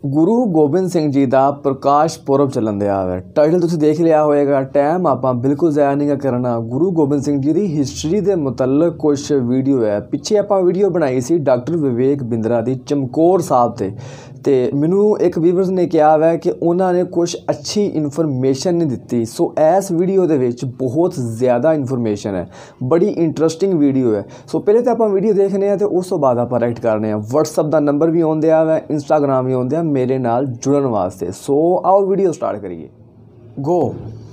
गुरु गोबिंद सिंह जी का प्रकाश पुरब चलन दिया है। टाइटल तुसीं देख लिया होएगा। टाइम आपां बिल्कुल ज़ाया नहीं करना। गुरु गोबिंद सिंह जी की हिस्टरी के मुतलक कुछ वीडियो है। पिछे आपां वीडियो बनाई सी डॉक्टर विवेक बिंद्रा की चमकौर साहब ते मैनू एक व्यूअर्स ने कहा है कि उन्होंने कुछ अच्छी इन्फॉर्मेशन नहीं दी। सो इस वीडियो के विच बहुत ज़्यादा इन्फॉर्मेशन है, बड़ी इंटरस्टिंग वीडियो है। सो पहले तो आप वीडियो देखने हैं तो उस तो बाद आप राइट करने। व्हाट्सअप का नंबर भी ऑन दिया है, इंस्टाग्राम भी ऑन दिया मेरे नाल जुड़न वास्ते। सो आओ वीडियो स्टार्ट करिए। गो।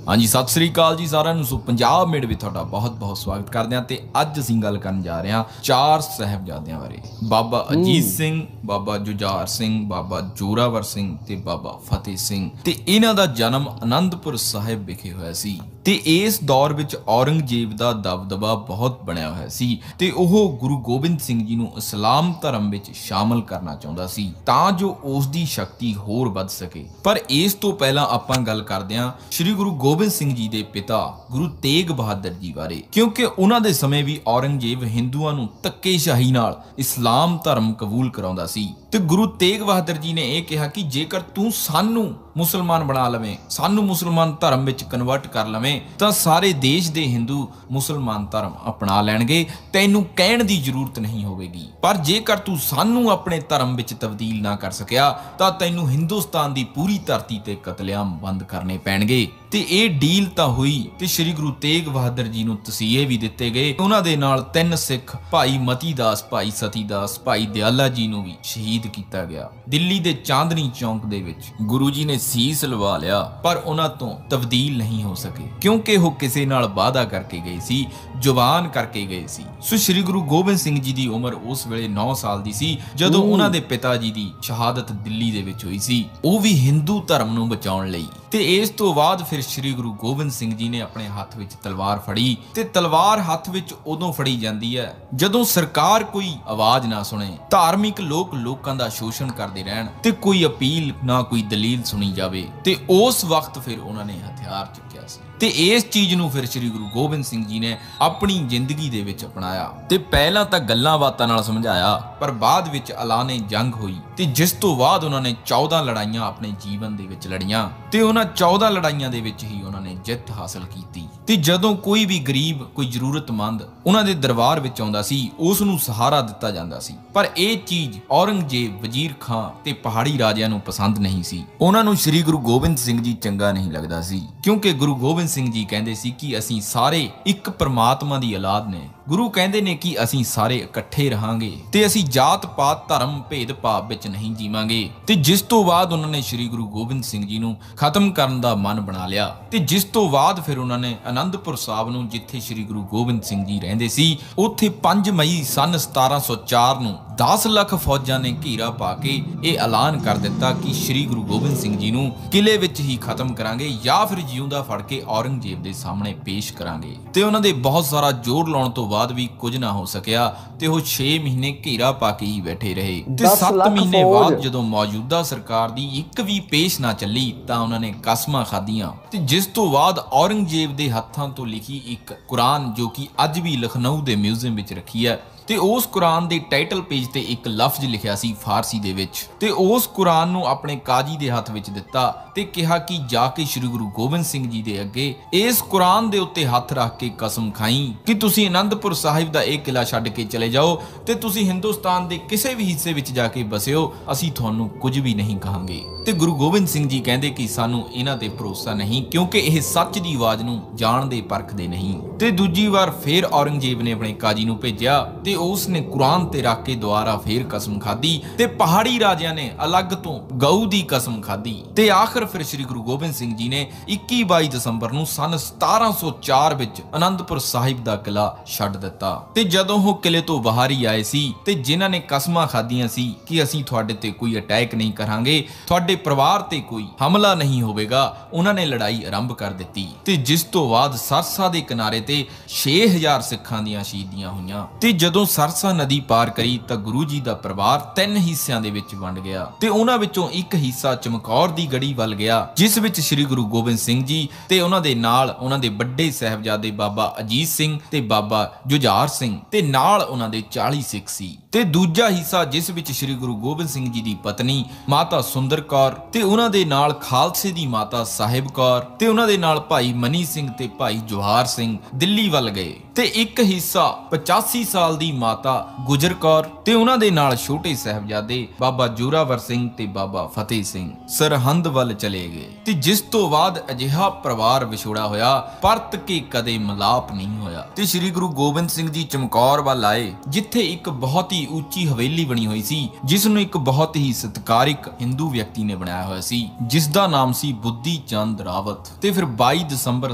हाँ जी, सत श्री अकाल जी सारिਆਂ ਨੂੰ। सो पंजाब मेड विच तुहाडा बहुत बहुत स्वागत करते हैं। तो अज असीं गल करन जा रहे हैं चार साहिबजादियां बारे। बाबा अजीत सिंह, बाबा जुझार सिंह, बाबा जोरावर सिंह ते बाबा फतेह सिंह। ते इन्हां दा जन्म आनंदपुर साहिब विखे होया सी। ते इस दौर विच औरंगजेब दा दबदबा बहुत बनया होया सी ते ओह गुरु गोबिंद सिंह जी नूं इस्लाम धर्म विच शामिल करना चाहुंदा सी तां जो उस दी शक्ति होर वध सके। पर इस तो पहलां आपां गल करदे हां श्री गुरु गोबिंद सिंह जी दे पिता गुरु तेग बहादुर जी बारे, क्योंकि उन्हां दे समय भी औरंगजेब हिंदुआं नूं धक्केशाही नाल इस्लाम धर्म कबूल कराउंदा सी। ते गुरु तेग बहादुर जी ने यह कहा कि जेकर तू सानू मुसलमान बना लवें, सानू मुसलमान धर्म विच कन्वर्ट कर लवें तां सारे देश दे हिंदू मुसलमान धर्म अपना लैणगे, तैनू कहण दी जरूरत नहीं होवेगी। पर जेकर तू सानू अपने धर्म विच तब्दील ना कर सकिया तां तैनू हिंदुस्तान दी पूरी धरती ते कतलेआम बंद करने पैणगे। ते इह डील तां हुई ते श्री गुरु तेग बहादुर जी नूं तसीहे भी दिते गए। उन्हां दे नाल 3 सिख भाई मती दास, भाई सती दास, भाई दयाला जी नूं भी शहीद किया गया। दिल्ली दे चांदनी चौक दे विच गुरु जी ने सीस लवा लिया पर उन्हां तों तब्दील नहीं हो सके, क्योंकि वो किसी नाल वादा करके गए सी, जुबान करके गए सी। सो श्री गुरु गोबिंद सिंह जी की उम्र उस वेले 9 साल दी सी जदों उन्हां दे पिता जी की शहादत दिल्ली दे विच हुई सी, वो भी हिंदू धर्म नूं बचाउण लई। ते इस तो बाद फिर श्री गुरु गोबिंद सिंह जी ने अपने हाथ विच तलवार फड़ी ते तलवार हाथ विच उदों फड़ी जांदी है जदों सरकार कोई आवाज ना सुने, धार्मिक लोग लोकां दा शोषण करदे रहण ते कोई अपील ना कोई दलील सुनी जावे। ते उस वक्त फिर उन्होंने हथियार चुक्या सी ते इस चीज नूं फिर श्री गुरु गोबिंद सिंह जी ने अपनी जिंदगी दे विच अपनाया। ते पहलां तां गल्लां बातां नाल समझाया पर बाद विच ऐलाने जंग होई ते जिस तो बाद उन्होंने 14 लड़ाइयां अपने जीवन दे विच लड़ियां ते उन्हां 14 लड़ाइयां दे विच ही उन्होंने जित हासिल कीती। ते जदों कोई भी गरीब, कोई जरूरतमंद उन्हां दे दरबार विच आउंदा सी उस नूं सहारा दिता जांदा सी। पर यह चीज औरंगजेब, वजीर खां ते पहाड़ी राजिਆਂ ਨੂੰ पसंद नहीं सी। उन्हां नूं श्री गुरु गोबिंद सिंह जी चंगा नहीं लगदा सी, क्योंकि गुरु गोबिंद सिंह जी कहंदे सी कि असीं सारे एक परमात्मा दी औलाद ने। गुरु कहंदे ने कि असीं सारे इकट्ठे रहांगे ते असीं जात पात धर्म भेद भाव विच नहीं जीवांगे। ते जिस तो बाद उन्होंने श्री गुरु गोबिंद सिंह जी नूं खत्म करन दा मन बना लिया। ते जिस तो बाद फिर उन्होंने आनंदपुर साहब नूं जिथे श्री गुरु गोबिंद सिंह जी रहिंदे सी उत्थे 5 मई सन 1704 नूं 10 ਲੱਖ फौजां ने घेरा पा के यह ऐलान कर दिता कि श्री गुरु गोबिंद सिंह जी नूं किले विच ही खत्म करांगे या फिर जिउंदा फड़ के औरंगजेब दे सामने पेश करांगे। ते उन्हां दे बहुत सारा जोर लाउण तो बाद भी कुछ ना हो सकिया ते वो 6 महीने घेरा पा के ही बैठे रहे। ते 7 महीने बाद जदों मौजूदा सरकार दी एक भी पेश ना चली तां उन्हां ने कसमां खादियां ते जिस तो बाद औरंगजेब दे हत्थां तो लिखी एक कुरान जो कि अज भी लखनऊ दे म्यूजियम विच रखी है ते उस कुरान दे टाइटल पेज ते एक लफ्ज लिखिया सी फारसी दे विच। ते उस कुरान नूं अपने काजी दे हत्थ विच दिता ते कहा कि जाके श्री गुरु गोबिंद सिंह जी दे अगे इस कुरान दे उत्ते हत्थ रख के कसम खाई कि तुसीं आनंदपुर साहिब दा एक किला छड्ड के चले जाओ ते तुसीं हिंदुस्तान दे किसी भी हिस्से विच जाके बसिओ, असीं तुहानूं कुछ भी नहीं कहांगे। ते गुरु गोबिंद सिंह जी कहंदे कि सानूं इन्हां ते भरोसा नहीं, क्योंकि यह सच दी आवाज़ नूं जाणदे परखदे नहीं। ते दूजी वार फिर औरंगजेब ने अपने काजी नूं भेजिया ते उसने कुरान ते रख के दोबारा फिर कसम खाधी ते पहाड़ी राजिਆਂ ने अलग तो गऊ दी कसम खाधी। ते आखिर फिर श्री गुरु गोबिंद सिंह जी ने 21-22 दसंबर नूं सन 1704 विच आनंदपुर साहिब दा किला छड्ड दिता। ते जदों वो किले तो बाहर ही आए सी ते जिन्हां ने कसमां खाधियां सी कि असीं तुहाडे ते कोई अटैक नहीं करांगे, तुहाडे परिवार ते कोई हमला नहीं होवेगा, उन्हां ने लड़ाई आरंभ कर दित्ती। ते जिस तो बाद सरसा दे किनारे ते 6000 सिखां दीयां शहीदियां होईयां। ते जदों ਜਦੋਂ ਸਰਸਾ ਨਦੀ ਪਾਰ ਕਰੀ ਤਾਂ ਗੁਰੂ ਜੀ ਦਾ ਪਰਿਵਾਰ 3 ਹਿੱਸਿਆਂ ਦੇ ਵਿੱਚ ਵੰਡ ਗਿਆ ਤੇ ਉਹਨਾਂ ਵਿੱਚੋਂ ਇੱਕ ਹਿੱਸਾ ਚਮਕੌਰ ਦੀ ਗੜੀ ਵੱਲ ਗਿਆ, ਜਿਸ ਵਿੱਚ ਸ੍ਰੀ ਗੁਰੂ ਗੋਬਿੰਦ ਸਿੰਘ ਜੀ ਤੇ ਉਹਨਾਂ ਦੇ ਨਾਲ ਉਹਨਾਂ ਦੇ ਵੱਡੇ ਸਾਹਿਬਜ਼ਾਦੇ ਬਾਬਾ ਅਜੀਤ ਸਿੰਘ ਤੇ ਬਾਬਾ ਜੁਝਾਰ ਸਿੰਘ ਤੇ ਨਾਲ ਉਹਨਾਂ ਦੇ 40 ਸਿੱਖ ਸੀ। ਤੇ ਦੂਜਾ ਹਿੱਸਾ ਜਿਸ ਵਿੱਚ ਸ੍ਰੀ ਗੁਰੂ ਗੋਬਿੰਦ ਸਿੰਘ ਜੀ ਦੀ ਪਤਨੀ ਮਾਤਾ ਸੁੰਦਰ ਕੌਰ ਤੇ ਉਹਨਾਂ ਦੇ ਨਾਲ ਖਾਲਸੇ ਦੀ ਮਾਤਾ ਸਾਹਿਬ ਕੌਰ ਤੇ ਉਹਨਾਂ ਦੇ ਨਾਲ ਭਾਈ ਮਨੀ ਸਿੰਘ ਤੇ ਭਾਈ ਜਵਾਹਰ ਸਿੰਘ ਦਿੱਲੀ ਵੱਲ ਗਏ। ਤੇ ਇੱਕ ਹਿੱਸਾ 85 ਸਾਲ ਦੀ ਮਾਤਾ ਗੁਜਰ ਕੌਰ ਤੇ ਉਹਨਾਂ ਦੇ ਨਾਲ ਛੋਟੇ ਸਾਹਿਬਜ਼ਾਦੇ ਬਾਬਾ ਜੋਰਾਵਰ ਸਿੰਘ ਤੇ ਬਾਬਾ ਫਤਿਹ ਸਿੰਘ ਸਰਹੰਦ ਵੱਲ ਚਲੇ ਗਏ। ਤੇ ਜਿਸ ਤੋਂ ਬਾਅਦ ਅਜਿਹਾ ਪਰਿਵਾਰ ਵਿਛੋੜਾ ਹੋਇਆ, ਪਰਤ ਕੇ ਕਦੇ ਮਿਲਾਪ ਨਹੀਂ ਹੋਇਆ। ਤੇ ਸ੍ਰੀ ਗੁਰੂ ਗੋਬਿੰਦ ਸਿੰਘ ਜੀ ਚਮਕੌਰ ਵੱਲ ਆਏ, ਜਿੱਥੇ ਇੱਕ ਬਹੁਤ ਹੀ ਉੱਚੀ ਹਵੇਲੀ ਬਣੀ ਹੋਈ ਸੀ, ਜਿਸ ਨੂੰ ਇੱਕ ਬਹੁਤ ਹੀ ਸਤਿਕਾਰਿਕ ਹਿੰਦੂ ਵਿਅਕਤੀ ਨੇ ਬਣਾਇਆ ਹੋਇਆ ਸੀ, ਜਿਸ ਦਾ ਨਾਮ ਸੀ ਬੁੱਧੀ ਚੰਦ ਰਾਵਤ। ਤੇ ਫਿਰ 22 ਦਸੰਬਰ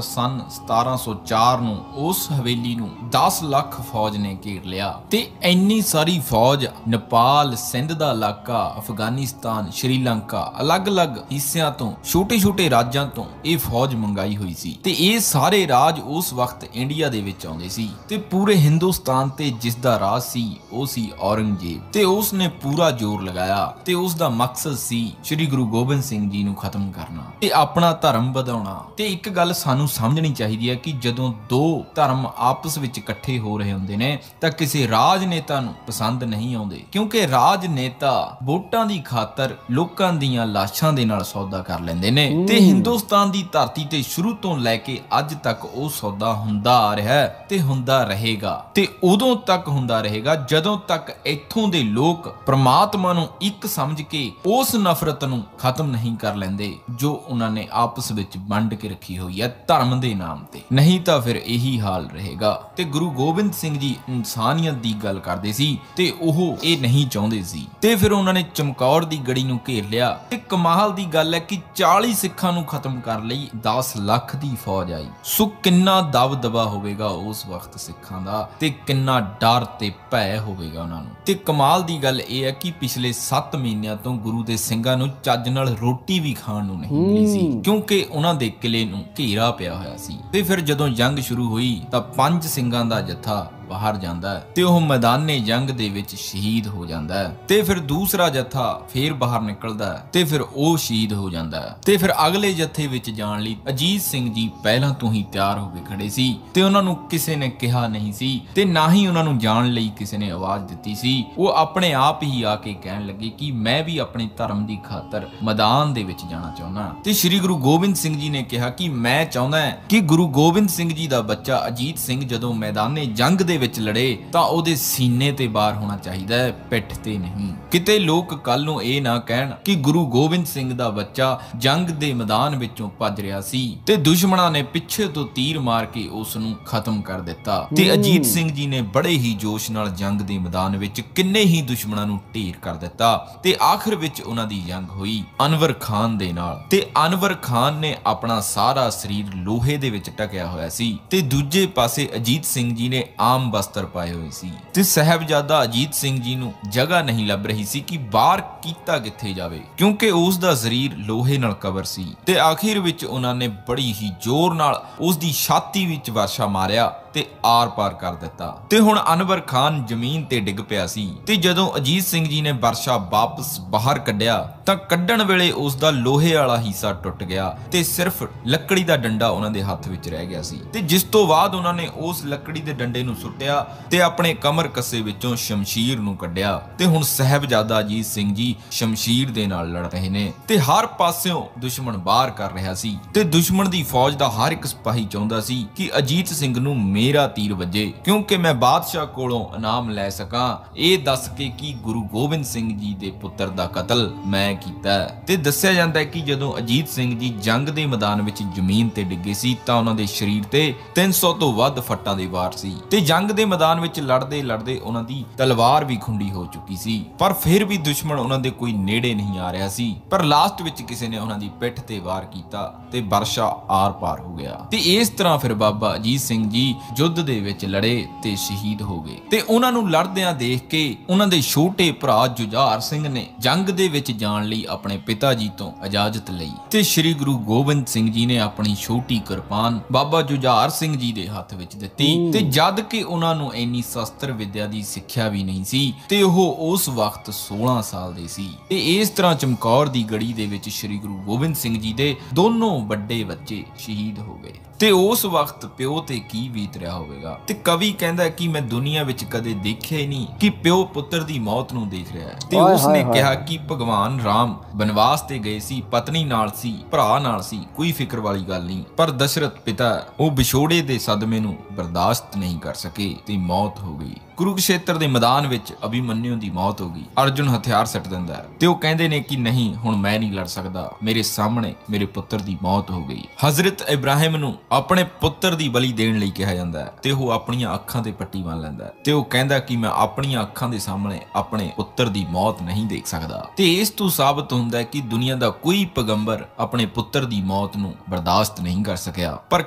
ਸਨ 1704 ਨੂੰ ਉਸ ਹਵੇਲੀ ਨੂੰ 10 ਲੱਖ ਫੌਜ ਨੇ ਘੇਰ ਲਿਆ। ਤੇ ਇੰਨੀ ਸਾਰੀ ਫੌਜ ਨੇਪਾਲ, ਸਿੰਧ ਦਾ ਇਲਾਕਾ, ਅਫਗਾਨਿਸਤਾਨ, ਸ਼੍ਰੀਲੰਕਾ, ਅਲੱਗ-ਅਲੱਗ ਹਿੱਸਿਆਂ ਤੋਂ, ਛੋਟੇ-ਛੋਟੇ ਰਾਜਾਂ ਤੋਂ ਇਹ ਫੌਜ ਮੰਗਾਈ ਹੋਈ ਸੀ। ਤੇ ਇਹ ਸਾਰੇ ਰਾਜ ਉਸ ਵਕਤ ਇੰਡੀਆ ਦੇ ਵਿੱਚ ਆਉਂਦੇ ਸੀ। ਤੇ ਪੂਰੇ ਹਿੰਦੁਸਤਾਨ ਤੇ ਜਿਸ ਦਾ ਰਾਜ ਸੀ ਉਹ ਸੀ ਔਰੰਗਜ਼ੇਬ। ਤੇ ਉਸ ਨੇ ਪੂਰਾ ਜ਼ੋਰ ਲਗਾਇਆ ਤੇ ਉਸ ਦਾ ਮਕਸਦ ਸੀ ਸ੍ਰੀ ਗੁਰੂ ਗੋਬਿੰਦ ਸਿੰਘ ਜੀ ਨੂੰ ਖਤਮ ਕਰਨਾ ਤੇ ਆਪਣਾ ਧਰਮ ਵਧਾਉਣਾ। ਤੇ ਇੱਕ ਗੱਲ ਸਾਨੂੰ ਸਮਝਣੀ ਚਾਹੀਦੀ ਹੈ ਕਿ ਜਦੋਂ ਦੋ ਧਰਮ ਆਪਸ ਵਿੱਚ ਇਕੱਠੇ ਹੋ ਰਹੇ ਹੁੰਦੇ ਨੇ ਤਾਂ ਕਿਸੇ ਰਾਜਨੇਤਾ ਨੂੰ ਪਸੰਦ ਨਹੀਂ ਆਉਂਦੇ, ਕਿਉਂਕਿ ਰਾਜਨੇਤਾ ਵੋਟਾਂ ਦੀ ਖਾਤਰ ਲੋਕਾਂ ਦੀਆਂ ਲਾਸ਼ਾਂ ਦੇ ਨਾਲ ਸੌਦਾ ਕਰ ਲੈਂਦੇ ਨੇ। ਤੇ ਹਿੰਦੁਸਤਾਨ ਦੀ ਧਰਤੀ ਤੇ ਸ਼ੁਰੂ ਤੋਂ ਲੈ ਕੇ ਅੱਜ ਤੱਕ ਉਹ ਸੌਦਾ ਹੁੰਦਾ ਆ ਰਿਹਾ ਹੈ ਤੇ ਹੁੰਦਾ ਰਹੇਗਾ। ਤੇ ਉਦੋਂ ਤੱਕ ਹੁੰਦਾ ਰਹੇਗਾ ਜਦੋਂ ਤੱਕ ਇੱਥੋਂ ਦੇ ਲੋਕ ਪ੍ਰਮਾਤਮਾ ਨੂੰ ਇੱਕ ਸਮਝ ਕੇ ਉਸ ਨਫ਼ਰਤ ਨੂੰ ਖਤਮ ਨਹੀਂ ਕਰ ਲੈਂਦੇ ਜੋ ਉਹਨਾਂ ਨੇ ਆਪਸ ਵਿੱਚ ਵੰਡ ਕੇ ਰੱਖੀ ਹੋਈ ਹੈ ਧਰਮ ਦੇ ਨਾਮ ਤੇ। ਨਹੀਂ ਤਾਂ ਫਿਰ ਇਹੀ ਹਾਲ ਰਹੇਗਾ। ਤੇ ਗੁਰੂ ਗੋਬਿੰਦ ਸਿੰਘ ਜੀ ਇਨਸਾਨੀਅਤ ਦੀ ਗੱਲ ਕਰਦੇ ਸੀ ਤੇ ਉਹ ਇਹ ਨਹੀਂ ਚਾਹੁੰਦੇ ਸੀ। ਤੇ ਫਿਰ ਉਹਨਾਂ ਨੇ ਚਮਕੌਰ ਦੀ ਗੜੀ ਨੂੰ ਘੇਰ ਲਿਆ। ਤੇ ਕਮਾਲ ਦੀ ਗੱਲ ਹੈ ਕਿ 40 ਸਿੱਖਾਂ ਨੂੰ ਖਤਮ ਕਰਨ ਲਈ 10 ਲੱਖ ਦੀ ਫੌਜ ਆਈ। ਸੋ ਕਿੰਨਾ ਦਬਦਬਾ ਹੋਵੇਗਾ ਉਸ ਵਕਤ ਸਿੱਖਾਂ ਦਾ ਤੇ ਕਿੰਨਾ ਡਰ ਤੇ ਭੈ ਹੋਵੇਗਾ ਉਹਨਾਂ ਨੂੰ। ਤੇ ਕਮਾਲ ਦੀ ਗੱਲ ਇਹ ਹੈ ਕਿ ਪਿਛਲੇ 7 ਮਹੀਨਿਆਂ ਤੋਂ ਗੁਰੂ ਦੇ ਸਿੰਘਾਂ ਨੂੰ ਚੱਜ ਨਾਲ ਰੋਟੀ ਵੀ ਖਾਣ ਨੂੰ ਨਹੀਂ ਮਿਲੀ ਸੀ, ਕਿਉਂਕਿ ਉਹਨਾਂ ਦੇ ਕਿਲੇ ਨੂੰ ਘੇਰਾ ਪਿਆ ਹੋਇਆ ਸੀ। ਤੇ ਫਿਰ ਜਦੋਂ ਜੰਗ ਸ਼ੁਰੂ ਹੋਈ ਤਾਂ 5 ਸਿੰਘਾਂ ਦਾ ਜੱਥਾ ਬਾਹਰ ਜਾਂਦਾ ਹੈ ਤੇ ਉਹ ਮੈਦਾਨੇ ਜੰਗ ਦੇ ਵਿੱਚ ਸ਼ਹੀਦ ਹੋ ਜਾਂਦਾ ਹੈ। ਤੇ ਫਿਰ ਦੂਸਰਾ ਜੱਥਾ ਫੇਰ ਬਾਹਰ ਨਿਕਲਦਾ ਹੈ ਤੇ ਫਿਰ ਉਹ ਸ਼ਹੀਦ ਹੋ ਜਾਂਦਾ ਹੈ। ਤੇ ਫਿਰ ਅਗਲੇ ਜੱਥੇ ਵਿੱਚ ਜਾਣ ਲਈ ਅਜੀਤ ਸਿੰਘ ਜੀ ਪਹਿਲਾਂ ਤੋਂ ਹੀ ਤਿਆਰ ਹੋ ਕੇ ਖੜੇ ਸੀ ਤੇ ਉਹਨਾਂ ਨੂੰ ਕਿਸੇ ਨੇ ਕਿਹਾ ਨਹੀਂ ਸੀ ਤੇ ਨਾ ਹੀ ਉਹਨਾਂ ਨੂੰ ਜਾਣ ਲਈ ਕਿਸੇ ਨੇ ਆਵਾਜ਼ ਦਿੱਤੀ ਸੀ। ਉਹ ਆਪਣੇ ਆਪ ਹੀ ਆ ਕੇ ਕਹਿਣ ਲੱਗੇ ਕਿ ਮੈਂ ਵੀ ਆਪਣੇ ਧਰਮ ਦੀ ਖਾਤਰ ਮੈਦਾਨ ਦੇ ਵਿੱਚ ਜਾਣਾ ਚਾਹੁੰਦਾ। ਤੇ ਸ੍ਰੀ ਗੁਰੂ ਗੋਬਿੰਦ ਸਿੰਘ ਜੀ ਨੇ ਕਿਹਾ ਕਿ ਮੈਂ ਚਾਹੁੰਦਾ ਕਿ ਗੁਰੂ ਗੋਬਿੰਦ ਸਿੰਘ ਜੀ ਦਾ ਬੱਚਾ ਅਜੀਤ ਸਿੰਘ ਜਦੋਂ ਮੈਦਾਨੇ ਜੰਗ ਦੇ ਵਿੱਚ ਲੜੇ ਤਾਂ ਉਹਦੇ ਸੀਨੇ ਤੇ ਵਾਰ ਹੋਣਾ ਚਾਹੀਦਾ ਹੈ, ਪਿੱਠ ਤੇ ਨਹੀਂ। ਕਿਤੇ ਲੋਕ ਕੱਲ ਨੂੰ ਇਹ ਨਾ ਕਹਿਣ ਕਿ ਗੁਰੂ ਗੋਬਿੰਦ ਸਿੰਘ ਦਾ ਬੱਚਾ ਜੰਗ ਦੇ ਮੈਦਾਨ ਵਿੱਚੋਂ ਭੱਜ ਰਿਹਾ ਸੀ ਤੇ ਦੁਸ਼ਮਣਾਂ ਨੇ ਪਿੱਛੇ ਤੋਂ ਤੀਰ ਮਾਰ ਕੇ ਉਸ ਨੂੰ ਖਤਮ ਕਰ ਦਿੱਤਾ। ਤੇ ਅਜੀਤ ਸਿੰਘ ਜੀ ਨੇ ਬੜੇ ਹੀ ਜੋਸ਼ ਨਾਲ ਜੰਗ ਦੇ ਮੈਦਾਨ ਵਿੱਚ ਕਿੰਨੇ ਹੀ ਦੁਸ਼ਮਣਾਂ ਨੂੰ ਢੇਰ ਕਰ ਦਿੱਤਾ ਤੇ ਆਖਰ ਵਿੱਚ ਉਹਨਾਂ ਦੀ ਜੰਗ ਹੋਈ ਅਨਵਰ ਖਾਨ ਦੇ ਨਾਲ। ਤੇ ਅਨਵਰ ਖਾਨ ਨੇ ਆਪਣਾ ਸਾਰਾ ਸਰੀਰ ਲੋਹੇ ਦੇ ਵਿੱਚ ਢਕਿਆ ਹੋਇਆ ਸੀ ਤੇ ਦੂਜੇ ਪਾਸੇ ਅਜੀਤ ਸਿੰਘ ਜੀ ਨੇ ਆਮ ਬਸਤਰ ਪਾਏ ਹੋਏ ਸੀ। ਤੇ ਸਾਹਿਬਜ਼ਾਦਾ ਅਜੀਤ ਸਿੰਘ ਜੀ ਨੂੰ ਜਗ੍ਹਾ ਨਹੀਂ ਲੱਭ ਰਹੀ ਸੀ ਕਿ ਬਾਹਰ ਕੀਤਾ ਕਿੱਥੇ ਜਾਵੇ, ਕਿਉਂਕਿ ਉਸ ਦਾ ਸਰੀਰ ਲੋਹੇ ਨਾਲ ਕਵਰ ਸੀ। ਤੇ ਆਖਿਰ ਵਿੱਚ ਉਹਨਾਂ ਨੇ ਬੜੀ ਹੀ ਜ਼ੋਰ ਨਾਲ ਉਸ ਦੀ ਛਾਤੀ ਵਿੱਚ ਵਰਸ਼ਾ ਮਾਰਿਆ ਤੇ ਆਰ-ਪਾਰ ਕਰ ਦਿੱਤਾ। ਤੇ ਹੁਣ ਅਨਵਰ ਖਾਨ ਜ਼ਮੀਨ ਤੇ ਡਿੱਗ ਪਿਆ ਸੀ। ਤੇ ਜਦੋਂ ਅਜੀਤ ਸਿੰਘ ਜੀ ਨੇ ਵਰਸ਼ਾ ਵਾਪਸ ਬਾਹਰ ਕੱਢਿਆ ਤਾਂ ਕੱਢਣ ਵੇਲੇ ਉਸ ਦਾ ਲੋਹੇ ਵਾਲਾ ਹਿੱਸਾ ਟੁੱਟ ਗਿਆ ਤੇ ਸਿਰਫ ਲੱਕੜੀ ਦਾ ਡੰਡਾ ਉਹਨਾਂ ਦੇ ਹੱਥ ਵਿੱਚ ਰਹਿ ਗਿਆ ਸੀ। ਤੇ ਜਿਸ ਤੋਂ ਬਾਅਦ ਉਹਨਾਂ ਨੇ ਉਸ ਲੱਕੜੀ ਦੇ ਡੰਡੇ ਨੂੰ ਸੁੱਟਿਆ ਤੇ ਆਪਣੇ ਕਮਰ ਕੱਸੇ ਵਿੱਚੋਂ ਸ਼ਮਸ਼ੀਰ ਨੂੰ ਕੱਢਿਆ। ਤੇ ਹੁਣ ਸਾਹਿਬਜ਼ਾਦਾ ਅਜੀਤ ਸਿੰਘ ਜੀ ਸ਼ਮਸ਼ੀਰ ਦੇ ਨਾਲ ਲੜ ਰਹੇ ਨੇ ਤੇ ਹਰ ਪਾਸਿਓਂ ਦੁਸ਼ਮਣ ਵਾਰ ਕਰ ਰਿਹਾ ਸੀ। ਤੇ ਦੁਸ਼ਮਣ ਦੀ ਫੌਜ ਦਾ ਹਰ ਇੱਕ ਸਿਪਾਹੀ ਚਾਹੁੰਦਾ ਸੀ ਕਿ ਅਜੀਤ ਸਿੰਘ ਨੂੰ ਮੇਰਾ ਤੀਰ ਵੱਜੇ, ਕਿਉਂਕਿ ਮੈਂ ਬਾਦਸ਼ਾਹ ਕੋਲੋਂ ਇਨਾਮ ਲੈ ਸਕਾਂ ਇਹ ਦੱਸ ਕੇ ਕਿ ਗੁਰੂ ਗੋਬਿੰਦ ਸਿੰਘ ਜੀ ਦੇ ਪੁੱਤਰ ਦਾ ਕਤਲ ਮੈਂ ਕੀਤਾ। ਤੇ ਦੱਸਿਆ ਜਾਂਦਾ ਹੈ ਕਿ ਜਦੋਂ ਅਜੀਤ ਸਿੰਘ ਜੀ ਜੰਗ ਦੇ ਮੈਦਾਨ ਵਿੱਚ ਜ਼ਮੀਨ ਤੇ ਡਿੱਗੇ ਸੀ ਤਾਂ ਉਹਨਾਂ ਦੇ ਸਰੀਰ ਤੇ 300 ਤੋਂ ਵੱਧ ਫੱਟਾਂ ਦੇ ਵਾਰ ਸੀ ਤੇ ਜੰਗ ਦੇ ਮੈਦਾਨ ਵਿੱਚ ਲੜਦੇ ਲੜਦੇ ਉਹਨਾਂ ਦੀ ਤਲਵਾਰ ਵੀ ਖੁੰਡੀ ਹੋ ਚੁੱਕੀ ਸੀ। ਪਰ ਫਿਰ ਵੀ ਦੁਸ਼ਮਣ ਉਹਨਾਂ ਦੇ ਕੋਈ ਨੇੜੇ ਨਹੀਂ ਆ ਰਿਹਾ ਸੀ। ਪਰ ਲਾਸਟ ਵਿੱਚ ਕਿਸੇ ਨੇ ਉਹਨਾਂ ਦੀ ਪਿੱਠ ਤੇ ਵਾਰ ਕੀਤਾ ਤੇ ਵਰਸ਼ਾ ਆਰ-ਪਾਰ ਹੋ ਗਿਆ। ਤੇ ਇਸ ਤਰ੍ਹਾਂ ਫਿਰ ਬਾਬਾ ਅਜੀਤ ਸਿੰਘ ਜੀ ਯੁੱਧ ਦੇ ਵਿੱਚ ਲੜੇ ਤੇ ਸ਼ਹੀਦ ਹੋ ਗਏ। ਤੇ ਉਹਨਾਂ ਨੂੰ ਲੜਦਿਆਂ ਦੇਖ ਕੇ ਉਹਨਾਂ ਦੇ ਛੋਟੇ ਭਰਾ ਜੁਝਾਰ ਸਿੰਘ ਨੇ ਜੰਗ ਦੇ ਵਿੱਚ ਜਾਣ ਲਈ ਆਪਣੇ ਪਿਤਾ ਜੀ ਤੋਂ ਇਜਾਜ਼ਤ ਲਈ ਤੇ ਸ੍ਰੀ ਗੁਰੂ ਗੋਬਿੰਦ ਸਿੰਘ ਜੀ ਨੇ ਆਪਣੀ ਛੋਟੀ ਕਿਰਪਾਨ ਬਾਬਾ ਜੁਝਾਰ ਸਿੰਘ ਜੀ ਦੇ ਹੱਥ ਵਿੱਚ ਦਿੱਤੀ ਤੇ ਜਦ ਕਿ ਉਹਨਾਂ ਨੂੰ ਇੰਨੀ ਸ਼ਸਤਰ ਵਿਦਿਆ ਦੀ ਸਿੱਖਿਆ ਵੀ ਨਹੀਂ ਸੀ ਤੇ ਉਹ ਉਸ ਵਕਤ 16 ਸਾਲ ਦੇ ਸੀ ਤੇ ਇਸ ਤਰ੍ਹਾਂ ਚਮਕੌਰ ਦੀ ਗੜੀ ਦੇ ਵਿੱਚ ਸ੍ਰੀ ਗੁਰੂ ਗੋਬਿੰਦ ਸਿੰਘ ਜੀ ਦੇ ਦੋਨੋਂ ਵੱਡੇ ਬੱਚੇ ਸ਼ਹੀਦ ਹੋ ਗਏ ਤੇ ਉਸ ਵਕਤ ਪਿਓ ਤੇ ਕੀ ਬੀਤ ਰਿਹਾ ਹੋਵੇਗਾ। ਤੇ ਕਵੀ ਕਹਿੰਦਾ ਕਿ ਮੈਂ ਦੁਨੀਆ ਵਿੱਚ ਕਦੇ ਦੇਖਿਆ ਹੀ ਨਹੀਂ ਕਿ ਪਿਓ ਪੁੱਤਰ ਦੀ ਮੌਤ ਨੂੰ ਦੇਖ ਰਿਹਾ ਹੈ। ਤੇ ਉਸਨੇ ਕਿਹਾ ਕਿ ਭਗਵਾਨ ਰਾਮ ਬਨਵਾਸ ਤੇ ਗਏ ਸੀ, ਪਤਨੀ ਨਾਲ ਸੀ, ਭਰਾ ਨਾਲ ਸੀ, ਕੋਈ ਫਿਕਰ ਵਾਲੀ ਗੱਲ ਨਹੀਂ, ਪਰ ਦਸ਼ਰਥ ਪਿਤਾ ਉਹ ਵਿਛੋੜੇ ਦੇ ਸਦਮੇ ਨੂੰ ਬਰਦਾਸ਼ਤ ਨਹੀਂ ਕਰ ਸਕੇ ਤੇ ਮੌਤ ਹੋ ਗਈ। ਕੁਰੂਕਸ਼ੇਤਰ ਦੇ ਮੈਦਾਨ ਵਿੱਚ ਅਭਿਮਨਿਊ ਦੀ ਮੌਤ ਹੋ ਗਈ। ਅਰਜੁਨ ਹਥਿਆਰ ਸੱਟ ਦਿੰਦਾ ਹੈ ਤੇ ਉਹ ਕਹਿੰਦੇ ਨੇ ਕਿ ਨਹੀਂ, ਹੁਣ ਮੈਂ ਨਹੀਂ ਲੜ ਸਕਦਾ, ਮੇਰੇ ਸਾਹਮਣੇ ਮੇਰੇ ਪੁੱਤਰ ਦੀ ਮੌਤ ਹੋ ਗਈ। ਹਜ਼ਰਤ ਇਬਰਾਹਿਮ ਨੂੰ ਆਪਣੇ ਪੁੱਤਰ ਦੀ ਬਲੀ ਦੇਣ ਲਈ ਕਿਹਾ ਜਾਂਦਾ ਹੈ ਤੇ ਉਹ ਆਪਣੀਆਂ ਅੱਖਾਂ ਤੇ ਪੱਟੀ ਬੰਨ ਲੈਂਦਾ ਹੈ ਤੇ ਉਹ ਕਹਿੰਦਾ ਕਿ ਮੈਂ ਆਪਣੀਆਂ ਅੱਖਾਂ ਦੇ ਸਾਹਮਣੇ ਆਪਣੇ ਪੁੱਤਰ ਦੀ ਮੌਤ ਨਹੀਂ ਦੇਖ ਸਕਦਾ। ਤੇ ਇਸ ਤੋਂ ਸਾਬਤ ਹੁੰਦਾ ਹੈ ਕਿ ਦੁਨੀਆ ਦਾ ਕੋਈ ਪੈਗੰਬਰ ਆਪਣੇ ਪੁੱਤਰ ਦੀ ਮੌਤ ਨੂੰ ਬਰਦਾਸ਼ਤ ਨਹੀਂ ਕਰ ਸਕਿਆ। ਪਰ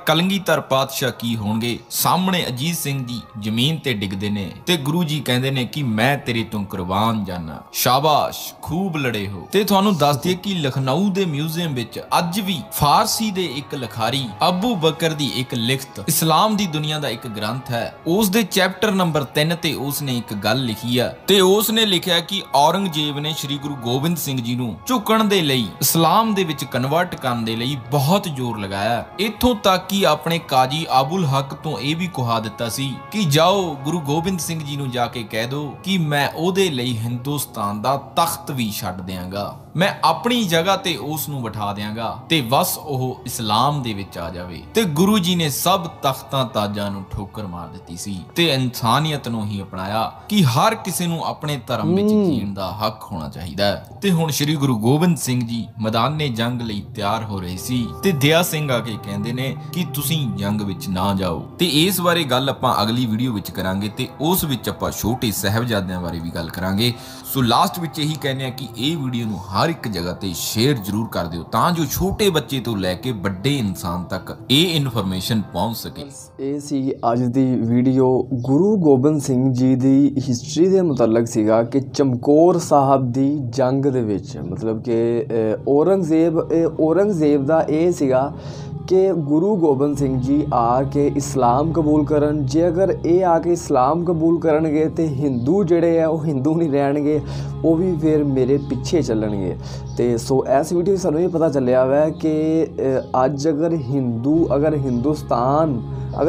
ਕਲਗੀਧਰ ਪਾਤਸ਼ਾਹ ਕੀ ਹੋਣਗੇ, ਸਾਹਮਣੇ ਅਜੀਤ ਸਿੰਘ ਜੀ ਜ਼ਮੀਨ ਤੇ ਡਿੱਗਦੇ ਨੇ ਤੇ ਗੁਰੂ ਜੀ ਕਹਿੰਦੇ ਨੇ ਕਿ ਮੈਂ ਤੇਰੇ ਤੋਂ ਕੁਰਬਾਨ ਜਾਨਾ, ਸ਼ਾਬਾਸ਼, ਖੂਬ ਲੜੇ ਹੋ। ਤੇ ਤੁਹਾਨੂੰ ਦੱਸ ਦਈਏ ਕਿ ਲਖਨਊ ਦੇ ਮਿਊਜ਼ੀਅਮ ਵਿੱਚ ਅੱਜ ਵੀ ਫਾਰਸੀ ਦੇ ਇੱਕ ਲਿਖਾਰੀ ਅਬੂ ਬਕਰ ਦੀ ਇੱਕ ਲਿਖਤ ਇਸਲਾਮ ਦੀ ਦੁਨੀਆ ਦਾ ਇੱਕ ਗ੍ਰੰਥ ਹੈ, ਉਸ ਦੇ ਚੈਪਟਰ ਨੰਬਰ 3 ਤੇ ਉਸਨੇ ਇੱਕ ਗੱਲ ਲਿਖੀ ਆ ਤੇ ਉਸਨੇ ਲਿਖਿਆ ਕਿ ਔਰੰਗਜ਼ੇਬ ਨੇ ਸ੍ਰੀ ਗੁਰੂ ਗੋਬਿੰਦ ਸਿੰਘ ਜੀ ਨੂੰ ਝੁਕਣ ਦੇ ਲਈ, ਇਸਲਾਮ ਦੇ ਵਿੱਚ ਕਨਵਰਟ ਕਰਨ ਦੇ ਲਈ ਬਹੁਤ ਜ਼ੋਰ ਲਗਾਇਆ। ਇੱਥੋਂ ਤੱਕ ਕਿ ਆਪਣੇ ਕਾਜੀ ਅਬੁਲ ਹਕ ਤੋਂ ਇਹ ਵੀ ਕਹਾ ਦਿੱਤਾ ਸੀ ਕਿ ਜਾਓ ਗੁਰੂ ਗੋਬਿੰਦ ਸਿੰਘ ਜੀ ਨੂੰ ਜਾ ਕੇ ਕਹਿ ਦਿਓ ਕਿ ਮੈਂ ਉਹਦੇ ਲਈ ਹਿੰਦੁਸਤਾਨ ਦਾ ਤਖਤ ਵੀ ਛੱਡ ਦਿਆਂਗਾ, ਮੈਂ ਆਪਣੀ ਜਗ੍ਹਾ ਤੇ ਉਸ ਨੂੰ ਬਿਠਾ ਦਿਆਂਗਾ ਤੇ ਬਸ ਉਹ ਇਸਲਾਮ ਦੇ ਵਿੱਚ ਆ ਜਾਵੇ। ਤੇ ਗੁਰੂ ਜੀ ਨੇ ਸਭ ਤਖਤਾਂ ਤਾਜਾਂ ਨੂੰ ਠੋਕਰ ਮਾਰ ਦਿੱਤੀ ਸੀ ਤੇ ਇਨਸਾਨੀਅਤ ਨੂੰ ਹੀ ਅਪਣਾਇਆ ਕਿ ਹਰ ਕਿਸੇ ਨੂੰ ਆਪਣੇ ਧਰਮ ਵਿੱਚ ਜੀਣ ਦਾ ਹੱਕ ਹੋਣਾ ਚਾਹੀਦਾ ਹੈ। ਤੇ ਹੁਣ ਸ੍ਰੀ ਗੁਰੂ ਗੋਬਿੰਦ ਸਿੰਘ ਜੀ ਮੈਦਾਨੇ ਜੰਗ ਲਈ ਤਿਆਰ ਹੋ ਰਹੇ ਸੀ ਤੇ ਦਇਆ ਸਿੰਘ ਆ ਕੇ ਕਹਿੰਦੇ ਨੇ ਕਿ ਤੁਸੀਂ ਜੰਗ ਵਿੱਚ ਨਾ ਜਾਓ। ਤੇ ਇਸ ਬਾਰੇ ਗੱਲ ਆਪਾਂ ਅਗਲੀ ਵੀਡੀਓ ਵਿੱਚ ਕਰਾਂਗੇ ਤੇ ਉਸ ਵਿੱਚ ਆਪਾਂ ਛੋਟੇ ਸਾਹਿਬਜ਼ਾਦਿਆਂ ਬਾਰੇ ਵੀ ਗੱਲ ਕਰਾਂਗੇ। ਸੋ ਲਾਸਟ ਵਿੱਚ ਇਹੀ ਕਹਿੰਦੇ ਆ ਕਿ ਇਹ ਵੀਡੀਓ ਨੂੰ ਹਰ ਇੱਕ ਜਗ੍ਹਾ ਤੇ ਸ਼ੇਅਰ ਜ਼ਰੂਰ ਕਰ ਦਿਓ ਤਾਂ ਜੋ ਛੋਟੇ ਬੱਚੇ ਤੋਂ ਲੈ ਕੇ ਵੱਡੇ ਇਨਸਾਨ ਤੱਕ ਇਹ ਇਨਫੋਰਮੇਸ਼ਨ ਪਹੁੰਚ ਸਕੇ। ਇਹ ਸੀ ਅੱਜ ਦੀ ਵੀਡੀਓ ਗੁਰੂ ਗੋਬਿੰਦ ਸਿੰਘ ਜੀ ਦੀ ਹਿਸਟਰੀ ਦੇ ਮੁਤਲਕ ਸੀਗਾ ਕਿ ਚਮਕੌਰ ਸਾਹਿਬ ਦੀ ਜੰਗ ਦੇ ਵਿੱਚ ਮਤਲਬ ਕਿ ਔਰੰਗਜ਼ੇਬ ਦਾ ਇਹ ਸੀਗਾ ਕਿ ਗੁਰੂ ਗੋਬਿੰਦ ਸਿੰਘ ਜੀ ਆ ਕੇ ਇਸਲਾਮ ਕਬੂਲ ਕਰਨ। ਜੇ ਅਗਰ ਇਹ ਆ ਕੇ ਇਸਲਾਮ ਕਬੂਲ ਕਰਨਗੇ ਤੇ ਹਿੰਦੂ ਜਿਹੜੇ ਆ ਉਹ ਹਿੰਦੂ ਨਹੀਂ ਰਹਿਣਗੇ, ਉਹ ਵੀ ਫਿਰ ਮੇਰੇ ਪਿੱਛੇ ਚੱਲਣਗੇ। ਤੇ ਸੋ ਇਸ ਵੀਡੀਓ ਸਾਨੂੰ ਇਹ ਪਤਾ ਚੱਲਿਆ ਵਾ ਕਿ ਅੱਜ ਅਗਰ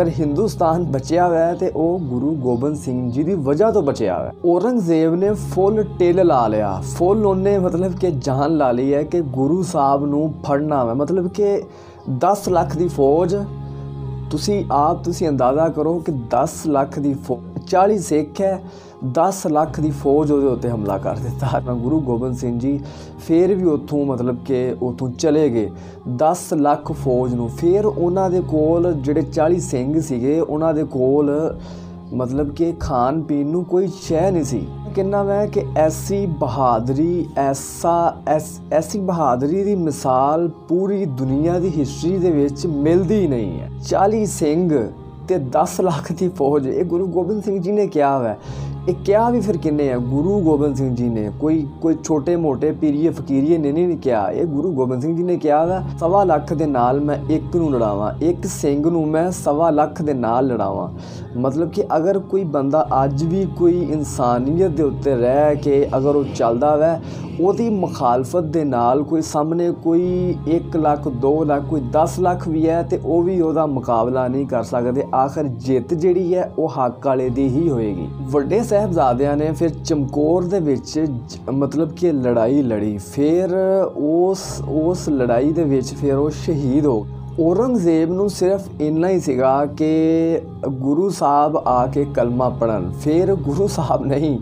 ਹਿੰਦੁਸਤਾਨ ਬਚਿਆ ਹੋਇਆ ਤੇ ਉਹ ਗੁਰੂ ਗੋਬਿੰਦ ਸਿੰਘ ਜੀ ਦੀ ਵਜ੍ਹਾ ਤੋਂ ਬਚਿਆ ਹੋਇਆ। ਔਰੰਗਜ਼ੇਬ ਨੇ ਫੁੱਲ ਟਿਲ ਲਾ ਲਿਆ, ਫੁੱਲ ਉਹਨੇ ਮਤਲਬ ਕਿ ਜਾਨ ਲਾ ਲਈ ਹੈ ਕਿ ਗੁਰੂ ਸਾਹਿਬ ਨੂੰ ਫੜਨਾ ਵਾ। ਮਤਲਬ ਕਿ 10 ਲੱਖ ਦੀ ਫੌਜ, ਤੁਸੀਂ ਅੰਦਾਜ਼ਾ ਕਰੋ ਕਿ 10 ਲੱਖ ਦੀ ਫੌਜ, 40 ਸਿੱਖ ਹੈ, 10 ਲੱਖ ਦੀ ਫੌਜ ਉਹਦੇ ਉੱਤੇ ਹਮਲਾ ਕਰ ਦਿੱਤਾ। ਗੁਰੂ ਗੋਬਿੰਦ ਸਿੰਘ ਜੀ ਫਿਰ ਵੀ ਉੱਥੋਂ ਮਤਲਬ ਕਿ ਉੱਥੋਂ ਚਲੇ ਗਏ 10 ਲੱਖ ਫੌਜ ਨੂੰ। ਫਿਰ ਉਹਨਾਂ ਦੇ ਕੋਲ ਜਿਹੜੇ 40 ਸਿੰਘ ਸੀਗੇ ਉਹਨਾਂ ਦੇ ਕੋਲ ਮਤਲਬ ਕਿ ਖਾਣ ਪੀਣ ਨੂੰ ਕੋਈ ਸ਼ੈ ਨਹੀਂ ਸੀ। ਕਹਿੰਦਾ ਮੈਂ ਕਿ ਐਸੀ ਬਹਾਦਰੀ ਦੀ ਮਿਸਾਲ ਪੂਰੀ ਦੁਨੀਆ ਦੀ ਹਿਸਟਰੀ ਦੇ ਵਿੱਚ ਮਿਲਦੀ ਨਹੀਂ ਹੈ। 40 ਸਿੰਘ ਤੇ 10 ਲੱਖ ਦੀ ਫੌਜ, ਇਹ ਗੁਰੂ ਗੋਬਿੰਦ ਸਿੰਘ ਜੀ ਨੇ ਕਿਹਾ ਵਾ। ਇਹ ਕਿਹਾ ਵੀ ਫਿਰ ਕਿੰਨੇ ਆ? ਗੁਰੂ ਗੋਬਿੰਦ ਸਿੰਘ ਜੀ ਨੇ, ਕੋਈ ਛੋਟੇ ਮੋਟੇ ਪੀਰੀਏ ਫਕੀਰੀਏ ਨੇ ਨਹੀਂ ਕਿਹਾ, ਇਹ ਗੁਰੂ ਗੋਬਿੰਦ ਸਿੰਘ ਜੀ ਨੇ ਕਿਹਾ ਵਾ 1.25 ਲੱਖ ਦੇ ਨਾਲ ਮੈਂ ਇੱਕ ਨੂੰ ਲੜਾਵਾਂ, ਇੱਕ ਸਿੰਘ ਨੂੰ ਮੈਂ 1.25 ਲੱਖ ਦੇ ਨਾਲ ਲੜਾਵਾਂ। ਮਤਲਬ ਕਿ ਅਗਰ ਕੋਈ ਬੰਦਾ ਅੱਜ ਵੀ ਕੋਈ ਇਨਸਾਨੀਅਤ ਦੇ ਉੱਤੇ ਰਹਿ ਕੇ ਅਗਰ ਉਹ ਚੱਲਦਾ ਵੈ, ਉਹਦੀ ਮੁਖਾਲਫਤ ਦੇ ਨਾਲ ਕੋਈ ਸਾਹਮਣੇ ਕੋਈ 1 ਲੱਖ 2 ਲੱਖ ਕੋਈ 10 ਲੱਖ ਵੀ ਹੈ ਤੇ ਉਹ ਵੀ ਉਹਦਾ ਮੁਕਾਬਲਾ ਨਹੀਂ ਕਰ ਸਕਦੇ। ਆਖਰ ਜਿੱਤ ਜਿਹੜੀ ਹੈ ਉਹ ਹੱਕ ਵਾਲੇ ਦੀ ਹੀ ਹੋਏਗੀ। ਵੱਡੇ ਸਾਹਿਬਜ਼ਾਦਿਆਂ ਨੇ ਫਿਰ ਚਮਕੌਰ ਦੇ ਵਿੱਚ ਮਤਲਬ ਕਿ ਲੜਾਈ ਲੜੀ, ਫਿਰ ਉਸ ਲੜਾਈ ਦੇ ਵਿੱਚ ਫਿਰ ਉਹ ਸ਼ਹੀਦ ਹੋ ਗਏ। ਔਰੰਗਜ਼ੇਬ ਨੂੰ ਸਿਰਫ ਇੰਨਾ ਹੀ ਸੀਗਾ ਕਿ ਗੁਰੂ ਸਾਹਿਬ ਆ ਕੇ ਕਲਮਾ ਪੜ੍ਹਨ, ਫਿਰ ਗੁਰੂ ਸਾਹਿਬ ਨਹੀਂ,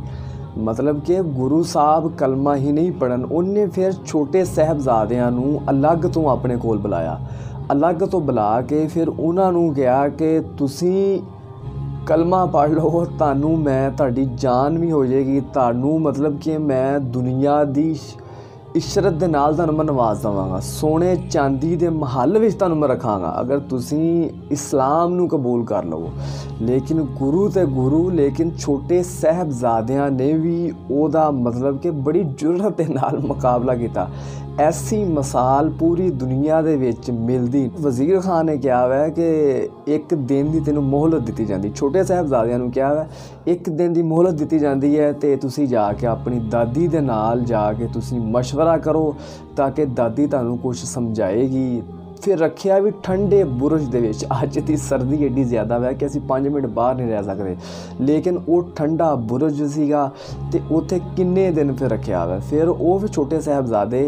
ਮਤਲਬ ਕਿ ਗੁਰੂ ਸਾਹਿਬ ਕਲਮਾ ਹੀ ਨਹੀਂ ਪੜ੍ਹਨ, ਉਹਨੇ ਫਿਰ ਛੋਟੇ ਸਾਹਿਬਜ਼ਾਦਿਆਂ ਨੂੰ ਅਲੱਗ ਤੋਂ ਆਪਣੇ ਕੋਲ ਬੁਲਾਇਆ। ਅਲੱਗ ਤੋਂ ਬੁਲਾ ਕੇ ਫਿਰ ਉਹਨਾਂ ਨੂੰ ਕਿਹਾ ਕਿ ਤੁਸੀਂ ਕਲਮਾ ਪੜ੍ਹ ਲਓ, ਤੁਹਾਡੀ ਜਾਨ ਵੀ ਹੋ ਜਾਏਗੀ, ਤੁਹਾਨੂੰ ਮਤਲਬ ਕਿ ਮੈਂ ਦੁਨੀਆ ਦੀ इशरत दे नाल तुहानूं मैं नवाज देवांगा, सोने चांदी दे महल विच तुहानूं मैं रखांगा अगर तुसीं इस्लाम नूं कबूल कर लवो। लेकिन गुरु ते गुरु, लेकिन छोटे साहबजादियां ने भी ओहदा मतलब कि बड़ी जुर्रत दे नाल मुकाबला कीता। ऐसी मिसाल पूरी दुनिया दे विच मिलदी। वज़ीर खान ने कहा है कि एक दिन दी तैनूं मोहलत दित्ती जांदी। छोटे साहबजादियां नूं कहा है एक दिन दी मोहलत दित्ती जांदी है ते तुसीं जाके अपनी दादी दे नाल जाके तुसीं मशवरा करो ताकि दादी तुहानूं कुछ समझाएगी। फिर रखिया भी ठंडे बुरज दे विच। अज दी सर्दी एड्डी ज़्यादा है कि असीं 5 मिनट बाहर नहीं रह सकते, लेकिन वो ठंडा बुरज सीगा ते उत्थे किन्ने दिन फिर रखिया है। फिर वो फिर छोटे साहबजादे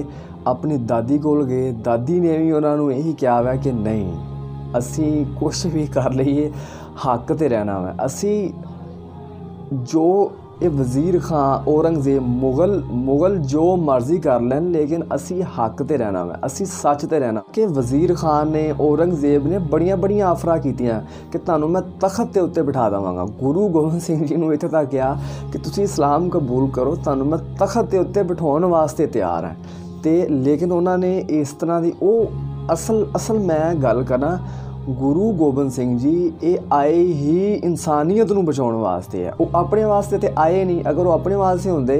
अपनी दादी कोल गए। दादी ने भी उन्हां नूं यही कहा है कि नहीं असीं कुछ भी कर लईए हक ते रहना है। असीं जो ये वज़ीर खां औरंगज़ेब मुगल जो मर्जी कर लैन, लेकिन असी हक ते रहना है, असी सच ते रहना। कि वज़ीर खान ने औरंगज़ेब ने बड़ियां बड़ियां आफर कीतियां कि तुहानूं मैं तखत के उत्ते बिठा देवांगा। गुरु गोबिंद सिंह जी नूं इत्थे तक कहा कि तुसीं इस्लाम कबूल करो, तुहानूं मैं तखत के उत्ते बिठाउण वास्ते तैयार हैं। ते लेकिन उन्होंने इस तरह की असल मैं गल करा गुरु गोबिंद सिंह जी ये आए ही इंसानियत नूं बचाउण वास्ते है। वो अपने वास्ते तो आए नहीं। अगर वो अपने वास्ते होंदे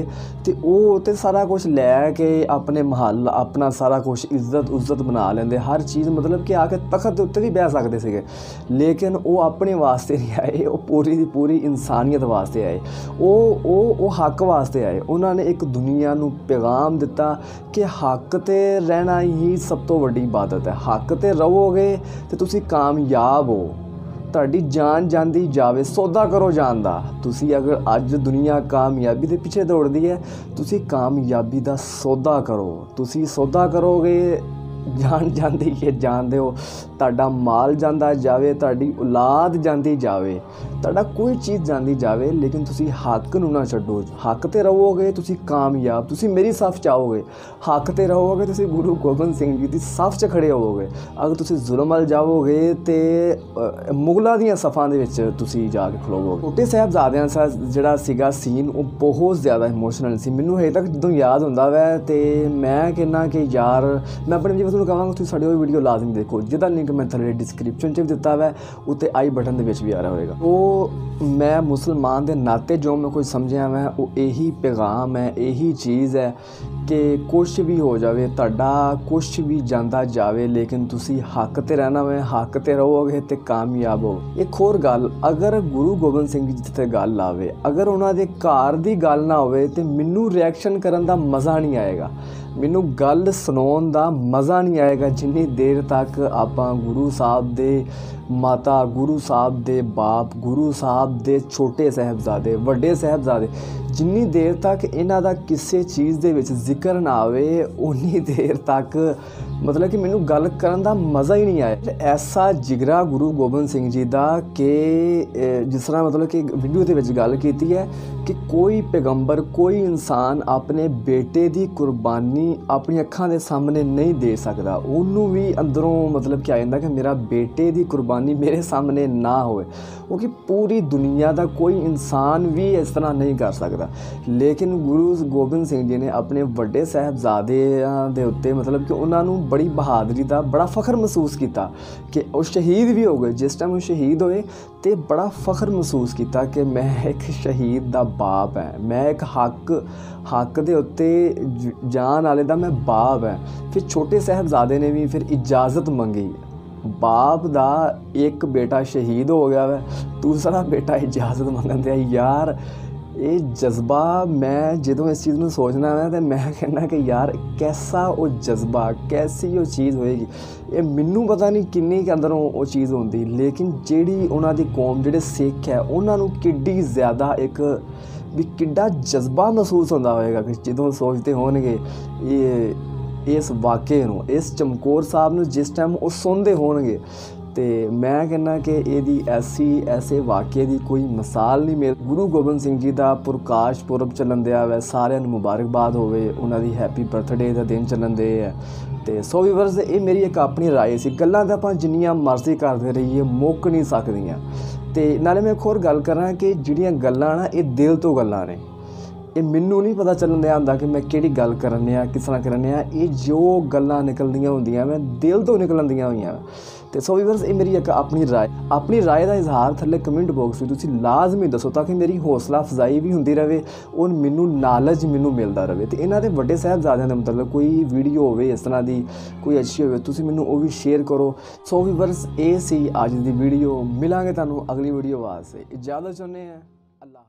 तो सारा कुछ लैके अपने महल अपना सारा कुछ इज्जत बना लेंदे, हर चीज़ मतलब कि आके तखत उत्ते भी बह सकते थे। लेकिन वो अपने वास्ते नहीं आए, वो पूरी दी पूरी इंसानियत वास्ते आए। वो हक वास्ते आए। उन्होंने एक दुनिया नूं पैगाम दिता कि हक ते रहना ही सब तो वड्डी इबादत है। हक ते रहोगे तो तुसीं कामयाब हो। तुहाडी जान जांदी जावे, सौदा करो जान दा। तुसी अगर अज दुनिया कामयाबी दे पिछे दौड़दी है, तुसी कामयाबी दा सौदा करो। तुसी सौदा करोगे जान जांदी है जान दो, तुहाडा माल जांदा जावे, तुहाडी औलाद जांदी जावे, तुहाडा कोई चीज़ जांदी जावे, लेकिन तुसी हक नूं ना छड्डो। हक ते रहोगे तुसी कामयाब, तुसी मेरी सफ़ च आओगे। हक ते रहोगे तुसी गुरु गोबिंद सिंह जी दी सफ़ च खड़े होवोगे। अगर तुसी जुल्म वल जाओगे तो मुगलों दी सफ़ां दे विच तुसी जाके खलोवोगे। छोटे साहबजादियां दा जिहड़ा सीगा सीन वो बहुत ज़्यादा इमोशनल सी। मैनूं हजे तक जदों याद हुंदा वै ते मैं कहना कि यार मैं अपने जी तुहानूं कहांगा तुसीं साडी ओह वीडियो लाजमी देखो, जिहदा लिंक मैं थल्ले डिस्क्रिप्शन च भी दित्ता वै, उत्ते आई बटन दे विच भी आ रहा होएगा। तो मैं मुसलमान दे नाते जो मैं कुछ समझिया मैं वो यही पैगाम है, यही चीज़ है कि कुछ भी हो जावे, तुहाडा कुछ भी जांदा जावे, लेकिन तुसी हक ते रहना है। हक ते रहोगे तो कामयाब हो। एक होर गल, अगर गुरु गोबिंद सिंह जी जिथे गल आवे, अगर उन्हां दे घर दी गल ना होवे तो मैनूं रिएक्शन करन दा मज़ा नहीं आएगा, मैनू गल सुनाउण दा मज़ा नहीं आएगा जिन्नी देर तक आपां गुरु साहब दे माता, गुरु साहब दे बाप, गुरु साहब दे छोटे साहबजादे, वड्डे साहबजादे, जिन्नी देर तक इन्हां दा किसी चीज़ दे विच जिक्र ना आवे उन्नी देर तक मतलब कि मैनू गल करन दा मज़ा ही नहीं आया। ऐसा जिगरा गुरु गोबिंद सिंह जी दा कि जिस तरह मतलब कि वीडियो दे विच गल कीती है कि कोई पैगंबर, कोई इंसान अपने बेटे दी कुर्बानी अपनी अखां दे सामने नहीं दे सकदा। उन्नू भी अंदरों मतलब कि आ जांदा कि मेरा बेटे दी कुर्बानी मेरे सामने ना होए, क्योंकि पूरी दुनिया दा कोई इंसान भी इस तरह नहीं कर सकदा। लेकिन गुरु गोबिंद सिंह जी ने अपने वड्डे साहबजादियां दे उत्ते मतलब कि उन्हां नूं बड़ी बहादरी दा बड़ा फख्र महसूस किया कि वो शहीद भी हो गए। जिस टाइम वो शहीद होए तो बड़ा फख्र महसूस किया कि मैं एक शहीद दा बाप है, मैं एक हक दे उत्ते जान वाले दा मैं बाप है। फिर छोटे साहबजादे ने भी फिर इजाज़त मंगी। बाप दा एक बेटा शहीद हो गया वै, दूसरा बेटा इजाज़त मंगन दिया। यार ये जज्बा मैं जो इस चीज़ में सोचना है तो मैं कहना कि यार कैसा वो जज्बा, कैसी वो चीज़ होएगी, ये मैनू पता नहीं किन्नी के अंदरों वो चीज़ होंदी। लेकिन जेड़ी उन्हां दी कौम जेड़े सिख है उन्हां नूं किड्डी ज़्यादा एक भी किड्डा जज्बा महसूस होंदा होएगा कि जो सोचते होणगे ये इस वाक़े नूं, इस चमकौर साहब नूं जिस टाइम वो सुनते होणगे। तो मैं कहना कि यदी ऐसे वाक़े की कोई मिसाल नहीं मिल। गुरु गोबिंद सिंह जी का प्रकाश पुरब चलन दिया वै, सारिਆਂ ਨੂੰ मुबारकबाद होवे, उन्होंने हैप्पी बर्थडे का दिन चलन दे है। तो सो व्यूअर्स ये मेरी एक अपनी राय सी। गल्लां तां आपां जिन्नियां मर्जी करते रहिए मुੱਕ नहीं सकदियां। तो नाले मैं एक होर गल करा कि जिहड़ियां गल्लां ना ये दिल तो गल्लां ने, ये मैनू नहीं पता चलन दिया होंदा कि मैं किहड़ी गल करन आ किस तरह करन आ। ये जो गल्लां निकलदियां होंदियां मैं दिल तो निकलदियां होईयां। तो सो व्यूअर्स ये मेरी एक अपनी राय का इजहार थल्ले कमेंट बॉक्स में तुसीं लाजमी दसो ताकि मेरी हौसला अफजाई भी होंदी रहे और मैनू नॉलेज मैनू मिलता रहे। तो इन्हां दे वड्डे साहिबजादियां दे मतलब कोई वीडियो होवे इस तरह की कोई अच्छी होवे तुसीं मैनू वो भी शेयर करो। सो व्यूअर्स ये सी अज दी वीडियो। मिलांगे तुहानूं अगली वीडियो वास्ते। इजाजत चाहुंदे हैं। अल्लाह।